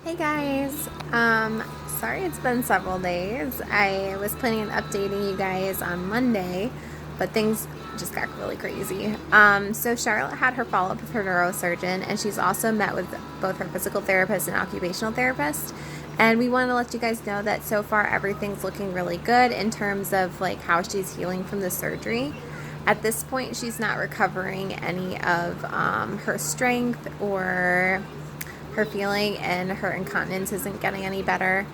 Hey guys, sorry it's been several days. I was planning on updating you guys on Monday, but things just got really crazy. So Charlotte had her follow-up with her neurosurgeon, and she's also met with both her physical therapist and occupational therapist. And we want to let you guys know that so far everything's looking really good in terms of like how she's healing from the surgery. At this point, she's not recovering any of her strength or her feeling, and her incontinence isn't getting any better.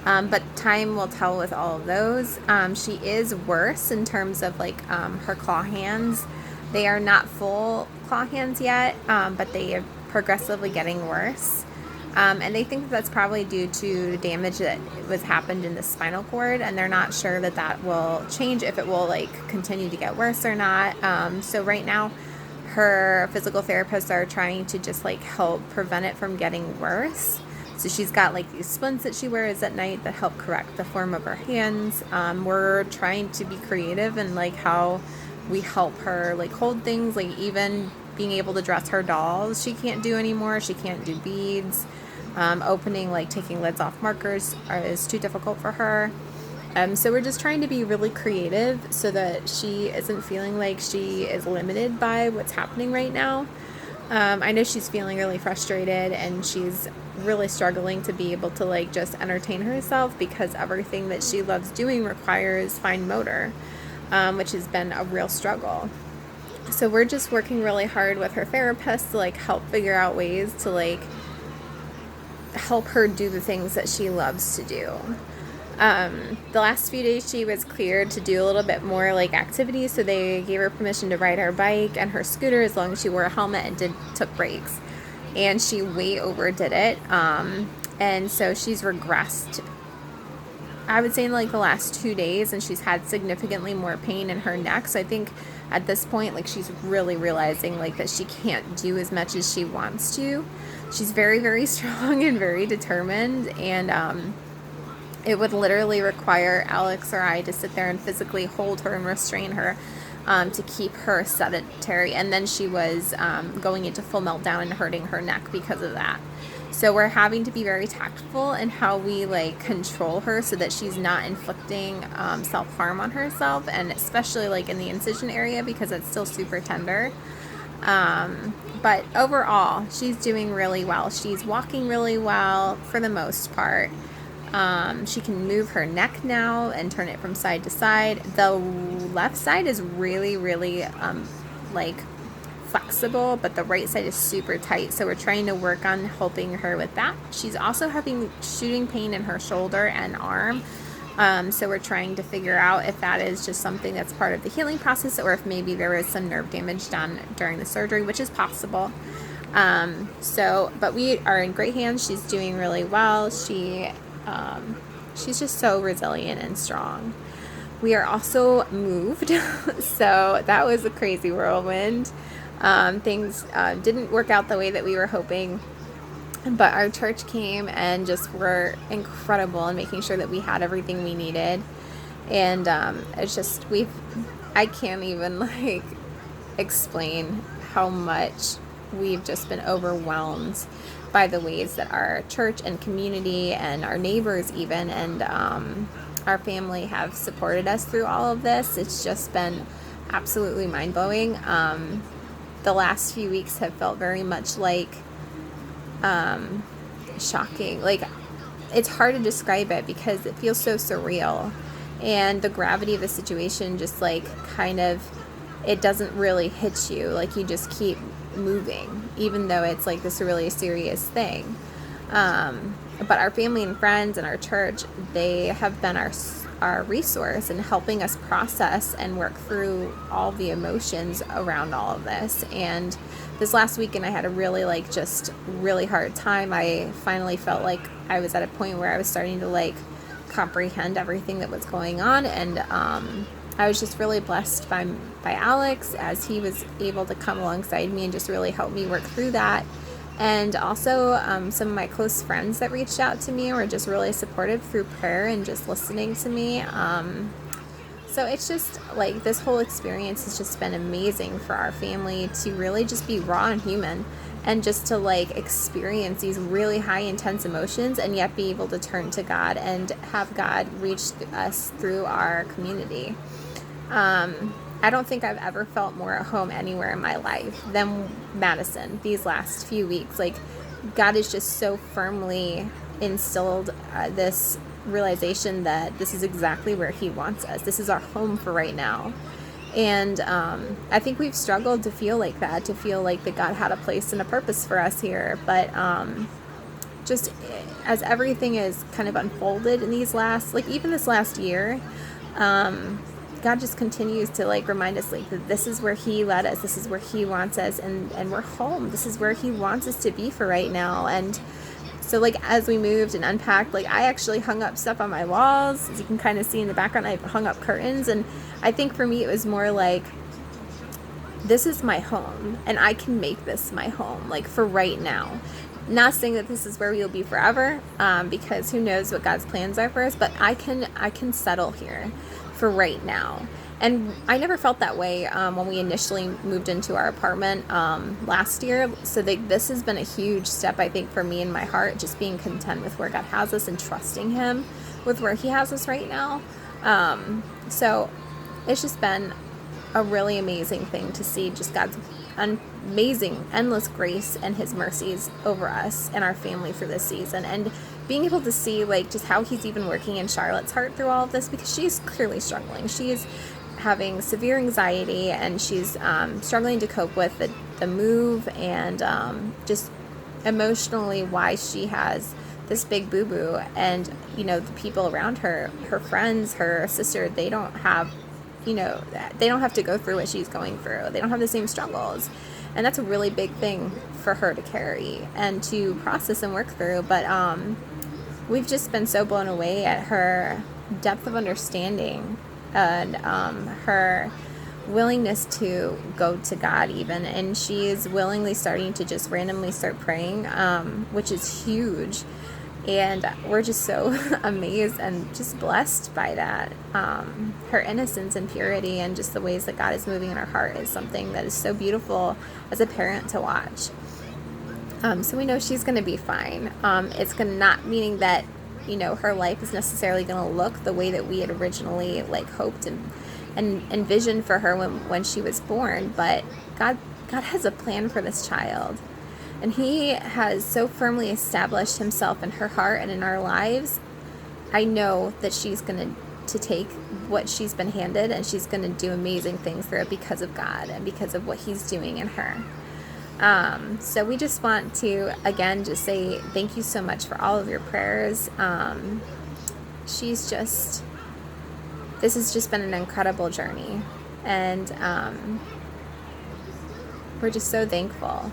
But time will tell with all of those. She is worse in terms of like her claw hands. They are not full claw hands yet, but they are progressively getting worse. And they think that's probably due to damage that was happened in the spinal cord, and they're not sure that that will change, if it will like continue to get worse or not. So right now, her physical therapists are trying to just like help prevent it from getting worse. So she's got like these splints that she wears at night that help correct the form of her hands. We're trying to be creative in like how we help her like hold things, like even being able to dress her dolls she can't do anymore. She can't do beads. Opening, like taking lids off markers is too difficult for her. So we're just trying to be really creative so that she isn't feeling like she is limited by what's happening right now. I know she's feeling really frustrated, and she's really struggling to be able to like just entertain herself because everything that she loves doing requires fine motor, which has been a real struggle. So we're just working really hard with her therapist to like help figure out ways to like help her do the things that she loves to do. The last few days she was cleared to do a little bit more like activities, so they gave her permission to ride her bike and her scooter as long as she wore a helmet and took breaks. And she way overdid it. And so she's regressed, I would say, in like the last 2 days, and she's had significantly more pain in her neck. So I think at this point, like, she's really realizing like that she can't do as much as she wants to. She's very, very strong and very determined, and it would literally require Alex or I to sit there and physically hold her and restrain her to keep her sedentary. And then she was going into full meltdown and hurting her neck because of that. So we're having to be very tactful in how we like control her so that she's not inflicting self-harm on herself, and especially like in the incision area because it's still super tender. But overall, she's doing really well. She's walking really well for the most part. She can move her neck now and turn it from side to side. The left side is really, really like flexible, but the right side is super tight. So we're trying to work on helping her with that. She's also having shooting pain in her shoulder and arm. So we're trying to figure out if that is just something that's part of the healing process, or if maybe there was some nerve damage done during the surgery, which is possible. But we are in great hands. She's doing really well. She's just so resilient and strong. We are also moved, so that was a crazy whirlwind. Things didn't work out the way that we were hoping, but our church came and just were incredible in making sure that we had everything we needed. And it's just, I can't even like explain how much we've just been overwhelmed by the ways that our church and community and our neighbors even, and our family have supported us through all of this. It's just been absolutely mind-blowing. The last few weeks have felt very much like shocking. Like, it's hard to describe it because it feels so surreal, and the gravity of the situation just like kind of, it doesn't really hit you. Like, you just keep moving even though it's like this really serious thing. But our family and friends and our church, they have been our resource in helping us process and work through all the emotions around all of this. And this last weekend I had a really like just really hard time. I finally felt like I was at a point where I was starting to like comprehend everything that was going on, and I was just really blessed by Alex, as he was able to come alongside me and just really help me work through that. And also some of my close friends that reached out to me were just really supportive through prayer and just listening to me. So it's just like this whole experience has just been amazing for our family to really just be raw and human and just to like experience these really high intense emotions and yet be able to turn to God and have God reach us through our community. I don't think I've ever felt more at home anywhere in my life than Madison these last few weeks. Like, God has just so firmly instilled this realization that this is exactly where He wants us. This is our home for right now. And I think we've struggled to feel like that, to feel like that God had a place and a purpose for us here. But just as everything is kind of unfolded in these last, like even this last year, God just continues to like remind us like that this is where He led us, this is where He wants us, and we're home. This is where He wants us to be for right now. And so like as we moved and unpacked, like I actually hung up stuff on my walls. As you can kind of see in the background, I hung up curtains. And I think for me it was more like, this is my home and I can make this my home, like for right now. Not saying that this is where we'll be forever, because who knows what God's plans are for us, but I can settle here for right now. And I never felt that way when we initially moved into our apartment last year. So this has been a huge step, I think, for me in my heart, just being content with where God has us and trusting Him with where He has us right now. So it's just been a really amazing thing to see just God's amazing, endless grace and His mercies over us and our family for this season. And being able to see like just how He's even working in Charlotte's heart through all of this, because she's clearly struggling. She is having severe anxiety and she's struggling to cope with the move and just emotionally why she has this big boo-boo. And the people around her, her friends, her sister, they don't have to go through what she's going through. They don't have the same struggles. And that's a really big thing for her to carry and to process and work through. But we've just been so blown away at her depth of understanding and her willingness to go to God even. And she is willingly starting to just randomly start praying, which is huge. And we're just so amazed and just blessed by that. Her innocence and purity and just the ways that God is moving in her heart is something that is so beautiful as a parent to watch. So we know she's going to be fine. It's going to not meaning that, her life is necessarily going to look the way that we had originally like hoped and envisioned for her when she was born. But God has a plan for this child. And He has so firmly established Himself in her heart and in our lives. I know that she's going to take what she's been handed and she's going to do amazing things through it because of God and because of what He's doing in her. So we just want to, again, just say thank you so much for all of your prayers. This has just been an incredible journey. And we're just so thankful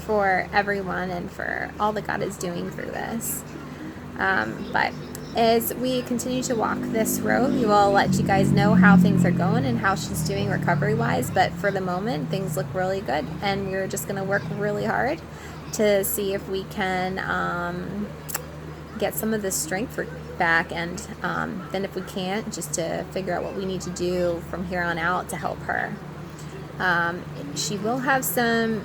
for everyone and for all that God is doing through this. But as we continue to walk this road, we will let you guys know how things are going and how she's doing recovery-wise. But for the moment, things look really good, and we're just going to work really hard to see if we can get some of the strength back, and then if we can't, just to figure out what we need to do from here on out to help her. She will have some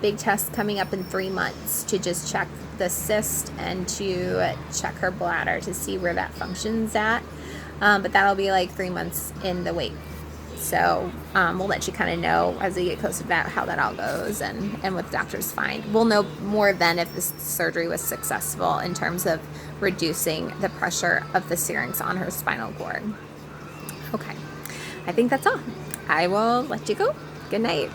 big tests coming up in 3 months to just check the cyst and to check her bladder to see where that functions at. But that'll be like 3 months in the wait. So we'll let you kind of know as we get closer to that how that all goes and what the doctors find. We'll know more then if this surgery was successful in terms of reducing the pressure of the syrinx on her spinal cord. Okay, I think that's all. I will let you go. Good night.